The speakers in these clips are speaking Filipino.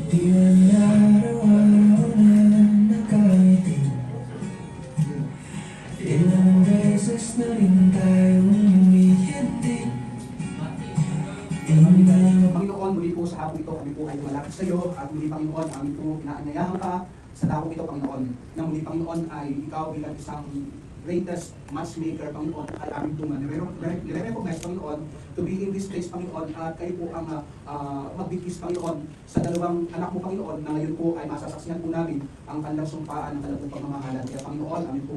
Di man araw-araw na nakangiti. Ilang beses na rin tayong umihinti. Panginoon, muli po sa hapon ito, kami po ay malapit sa iyo at muli Panginoon, amin po inaanyayahan ka sa dakong ito, Panginoon, na muli Panginoon ay ikaw bilang isang greatest matchmaker, Panginoon, ay amin po nire-recognize, Panginoon, to be in this place, Panginoon, at kayo po ang magbigkis, Panginoon, sa dalawang anak mo, Panginoon, na ngayon po ay masasaksihan po namin ang kanilang sumpaan, ang kanilang pagmamahalan. Kaya, Panginoon, amin po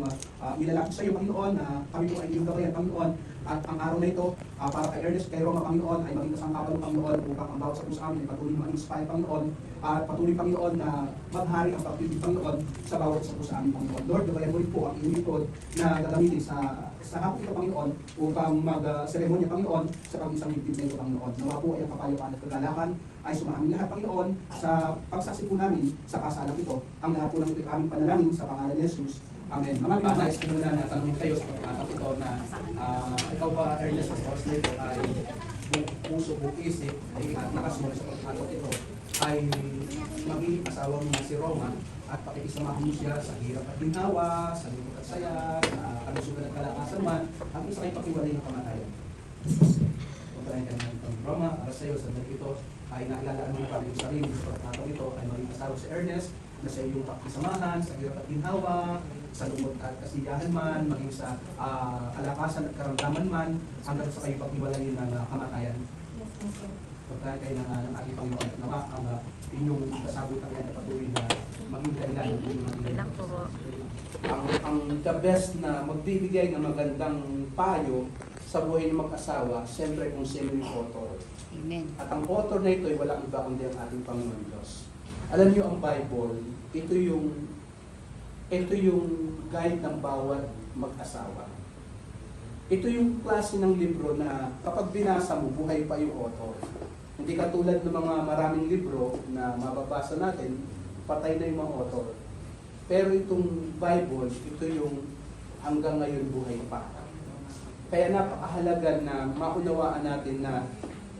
nilalapit sa iyo, Panginoon, na kami po ay iyong gabayan, Panginoon, at ang araw na ito, para kay Ernest, kay Roma, Panginoon, ay maging kasangkapan ng Panginoon upang ang bawat sa puso amin ay patuloy mag-inspire, Panginoon, at patuloy, Panginoon, na maghari ang pagpipig, Panginoon, sa bawat sa puso amin, Panginoon. Lord, gabayan mo rin po ang iyong likod na gagamitin sa hapon ito, Panginoon, upang mag-seremonya, Panginoon, sa pag-isang higpit na ito, Panginoon. Nawa po ay ang kapayapaan at kagalakan ay sumamin lahat, Panginoon, sa pagsaksi po namin sa kasalang ito. Ang lahat po ng aming panalangin sa pangalan ni Jesus. Amen. Mga nais ko muna na tanong kayo sa pagkakataon ito na ikaw ba, Ernest, sa oras na ito ay puso, buong isip, ay nakasunod sa pagkakataon ito ay maging asawa mo na si Roma at pakikisamahan mo siya sa hirap at ginhawa, sa lungkot at saya, sa kalusugan at kalakasan man, ang isa ay pakiwalay ng kamatayan. Pagkain ka ng Roma, para sa iyo, sa dahil ito ay nakilalaan mo na parang yung sarili sa pagkakataon ito ay maging asawa si Ernest na sa iyong pakisamahan, sa hirap at ginhawa, sa lungkot at kasiyahan man, maging sa kalakasan at karamdaman man, hanggang sa kayo paghiwalayin ng kamatayan. Pagkain kayo ng ating Panginoon at nawa ang inyong kasabutan ay patuloy na maging kailan ng inyong ang the best na magbibigay ng magandang payo sa buhay ng mag-asawa, siyempre kung sino yung author. Amen. At ang author na ito ay walang iba kundi ang ating Panginoon Diyos. Alam niyo ang Bible, ito yung guide ng bawat mag-asawa. Ito yung klase ng libro na kapag binasa mo, buhay pa yung author. Hindi katulad ng mga maraming libro na mababasa natin, patay na yung mga author. Pero itong Bible, ito yung hanggang ngayon buhay pa. Kaya napakahalaga na maunawaan natin na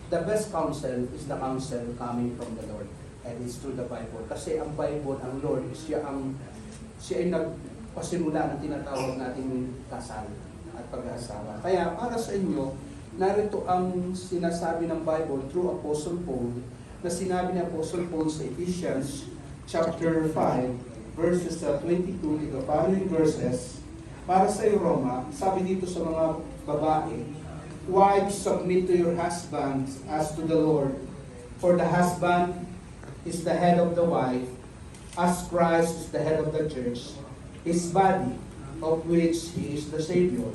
the best counsel is the counsel coming from the Lord. And it's through the Bible. Kasi ang Bible, ang Lord, siya ay nagpasimula ng tinatawag nating kasal at pag-aasawa. Kaya para sa inyo, narito ang sinasabi ng Bible through Apostle Paul, na sinabi ni Apostle Paul sa Ephesians chapter 5, verses 22 to the following verses. Para sa iyo, Roma, sabi dito sa mga babae, wives, submit to your husbands as to the Lord. For the husband is the head of the wife, as Christ is the head of the church, his body, of which he is the Savior.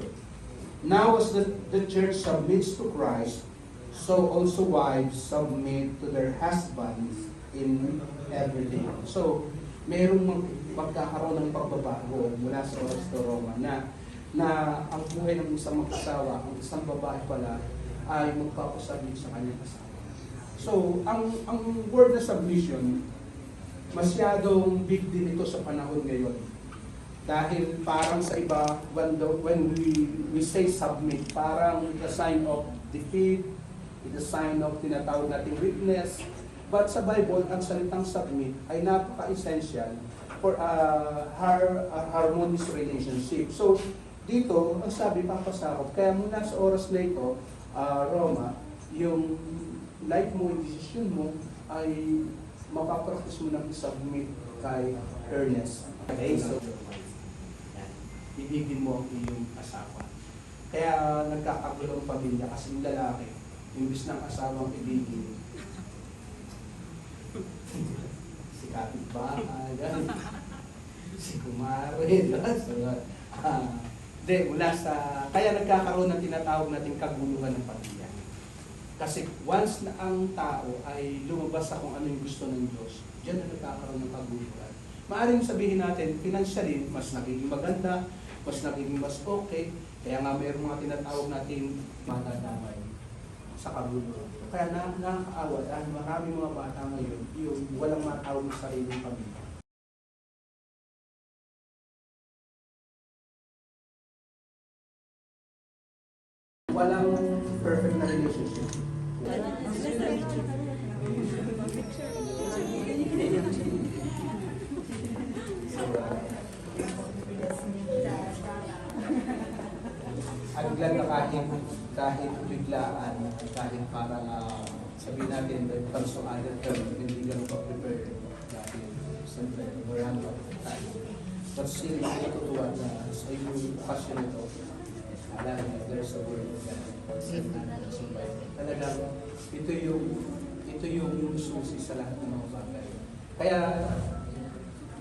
Now as the church submits to Christ, so also wives submit to their husbands in everything. So, mayroong magkakaroon ng pagbabago mula sa oras to Roma na ang buhay ng isang mag-asawa, ang isang babae pala, ay magpapasabit sa kanyang asawa. So, ang word na submission, masyadong big deal ito sa panahon ngayon. Dahil parang sa iba, when we say submit, parang it's a sign of defeat, it's a sign of tinatawag nating weakness. But sa Bible, ang salitang submit ay napaka-essential for a harmonious relationship. So, dito, ang sabi, papasakop. Kaya mula sa oras na ito, Roma, yung life mo, yung decision mo, ay mapapractice mo ng submit kay Ernest. Okay? So, ibigin mo ang iyong asawa. Kaya nagkakagulo ang pamilya kasi yung lalaki, imbis ng asawang ibigin, si kapitbahay, si kumare, kaya nagkakaroon ng tinatawag nating kaguluhan ng pamilya. Kasi once na ang tao ay lumabas sa kung ano yung gusto ng Diyos, diyan na nagkakaroon ng kaguluhan. Maaaring sabihin natin, financially, mas nagiging maganda, mas nagiging mas okay, kaya nga mayroong mga tinatawag natin matadamay sa kaguluhan. Kaya nakakaawa dahil maraming mga bata ngayon, yung walang matawag ng sariling pamilya. Walang perfect na relationship. kahit biglaan, kahit parang sabihin natin that comes to other term, hindi ganun pa-prepare dahil siyempre marami pa tayo. But still, natutuwa na sa yung passion ito, alam na there's a word of God. Talagang ito yung susi sa lahat ng mga bagay. Kaya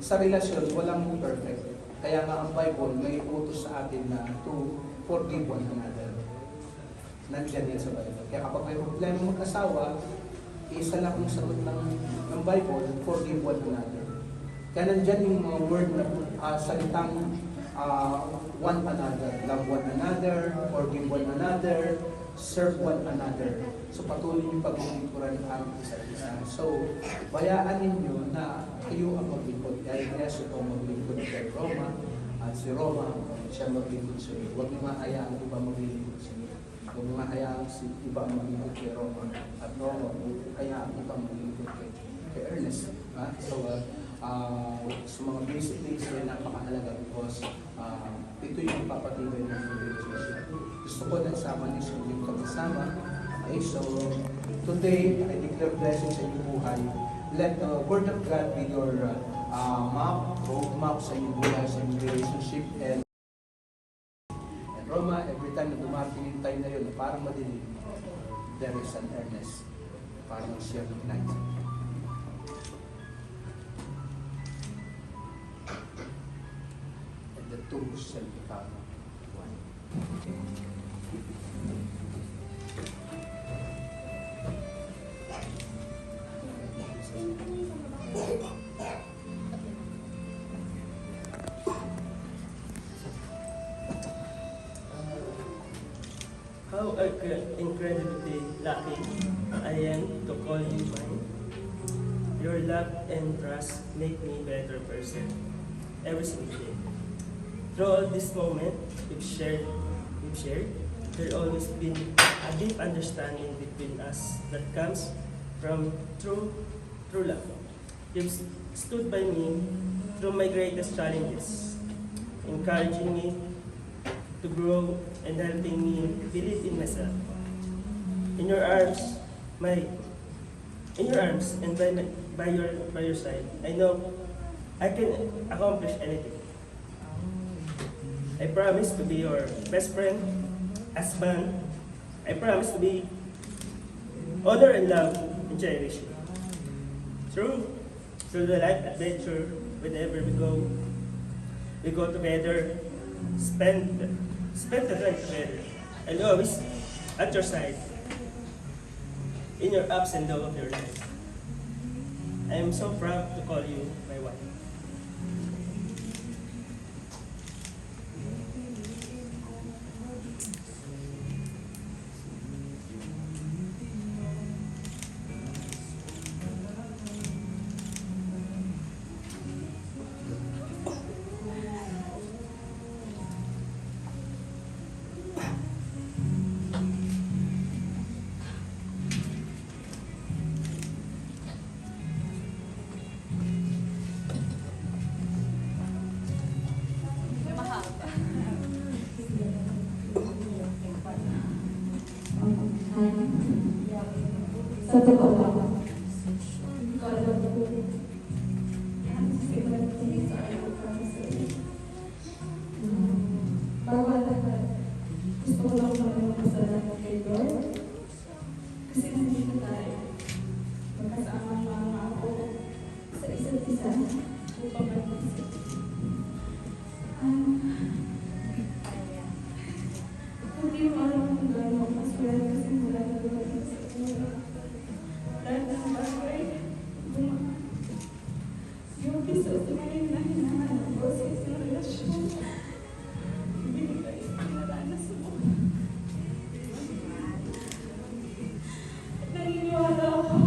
sa relasyon, walang perfect. Kaya nga ang Bible may utos sa atin na to forgive one another. Nandiyan yan sa Bible. Kaya kapag may problema mag-asawa, isa lang ang sagot ng Bible, forgive one another. Kaya nandiyan yung mga word na salitang one another, love one another, forgive one another, serve one another. So patuloy yung paglilingkuran ang isa't isa. So, bayaan ninyo na kayo ang maglingkod. Kaya Yesu po maglingkod kay Roma at si Roma siya maglingkod sa iyo. Huwag niyo mahayaan ang iba maglingkod sa iyo. Huwag niyo mahayaan si iba maglingkod kay Roma at Roma kaya ang iba maglingkod kay Ernest. So mga basic things na napakahalaga because ito yung papatibay ng relationship. Gusto ko na isama niyo yung pag-isama. Okay, so today I declare blessing sa inyong buhay. Let the Word of God be your roadmap sa inyong buhay, sa inyong relationship. And Roma, every time na dumating yung time na yun, parang madilim, there is an earnest, parang share of night. And the two shall become one. How incredibly lucky I am to call you mine. Your love and trust make me a better person every single day. Through all this moment we've shared, there always been a deep understanding between us that comes from true love. You've stood by me through my greatest challenges, encouraging me to grow and helping me believe in myself. In your arms and by your side, I know I can accomplish anything. I promise to be your best friend, husband. I promise to be honor and love and cherish you. Through the life adventure, whenever we go together, spend the time together, and always at your side in your ups and downs of your life. I am so proud to call you my wife. Sa totoo lang, bawat gusto ko lang magpasalamat kay Lord kasi nandito tayo. Magkasama lang ako sa isa't isa upang mag-isip. Hindi mo alam kung gano'n ako maswerte kasi mula na dumating sa inyo. Lahat ng bagay, yung piso sa mga na hinahanap ko sa isang relasyon. Binigay sa pinaranas mo. At naniniwala ako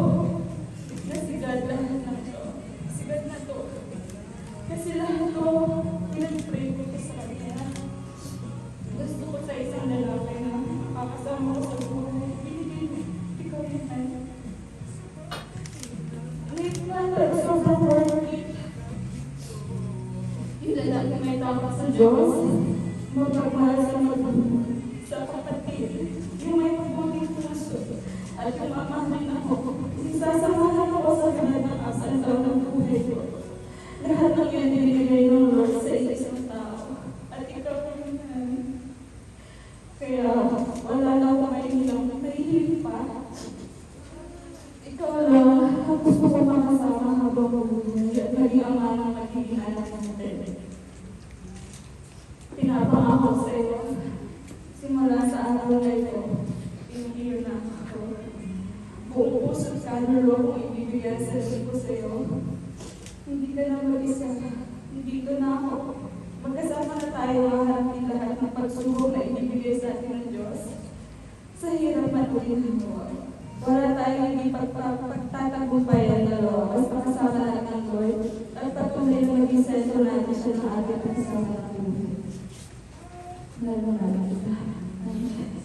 na si God lahat ng to. Si God na to. Kasi lahat ko, pinag-pray ko sa Kanya. Gusto ko sa isang lalaki na makakasama ko sa buhay. Pinigil, ikaw yung ano. Late na tayo sa work. Yung lalaki may tawag sa Diyos. Magpagmahal sa kapatid. at umamamin ako. Isasamahan ako sa lahat ng asal daw ng buhay ko. Lahat ng yun binigay ng Lord sa isang tao. At ikaw naman. Kaya wala lang ako mahihiling pa. Ikaw lang ang gusto ko makasama habang mabuhay at maging ama ng magiging anak natin. Pinapangako sa iyo, simula sa araw na ito, pinigil na ako. Buong puso sa kaluluwa kong ibibigay sa ko sa iyo. Hindi ka na mag-isa. Hindi ko na ako. Magkasama na tayo haharapin lahat ng pagsubok na ibibigay sa atin ng Diyos. Sa hirap at ulitin. Wala tayong hindi pagtatagumpayan na dalawa. Basta kasama natin ng Lord at patuloy na maging sentro natin siya ng ating pagsasama ng buhay. Lalo natin kita. Amen.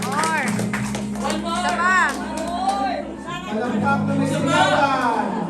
More. Isa pa. Palakpak na may sigawan!